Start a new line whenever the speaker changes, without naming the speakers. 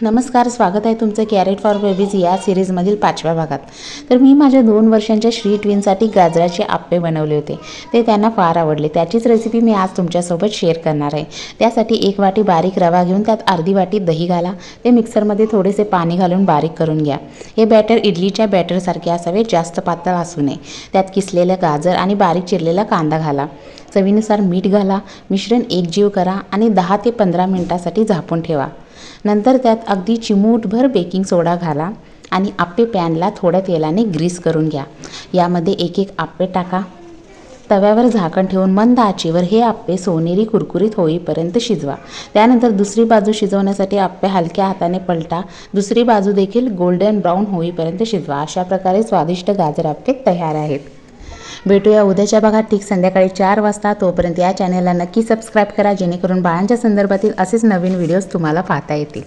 नमस्कार, स्वागत आहे तुमचं कॅरेट फॉर बेबीज या सिरीजमधील 5व्या भागात। तर मी माझ्या 2 वर्षांच्या श्री ट्विनसाठी गाजराचे आप्पे बनवले होते। ते त्यांना फार आवडले। त्याचीच रेसिपी मी आज तुमच्यासोबत शेअर करणार आहे। त्यासाठी 1 वाटी बारीक रवा घेऊन त्यात अर्धी वाटी दही घाला। ते मिक्सरमध्ये थोडेसे पाणी घालून बारीक करून घ्या। हे बॅटर इडलीच्या बॅटरसारखे असावे, जास्त पातळ असू नये। त्यात किसलेले गाजर आणि बारीक चिरलेला कांदा घाला। चवीनुसार मीठ घाला। मिश्रण एकजीव करा आणि 10 ते 15 मिनिटांसाठी झाकून ठेवा। नंतर त्यात अगदी चिमूटभर बेकिंग सोडा घाला आणि आप्पे पॅनला थोड्या तेलाने ग्रीस करून घ्या। यामध्ये एक एक आप्पे टाका। तव्यावर झाकण ठेवून मंद आचेवर हे आप्पे सोनेरी कुरकुरीत होईपर्यंत शिजवा। त्यानंतर दुसरी बाजू शिजवण्यासाठी आप्पे हलक्या हाताने पलटा। दुसरी बाजू देखील गोल्डन ब्राऊन होईपर्यंत शिजवा। अशा प्रकारे स्वादिष्ट गाजर आप्पे तयार आहेत। भेटूया उद्याच्या भागात ठीक संध्याकाळी 4 वाजता। तोपर्यंत या चॅनलला नक्की सबस्क्राईब करा, जेणेकरून बाळांच्या संदर्भातील असेच नवीन व्हिडिओज तुम्हाला पाहता येतील।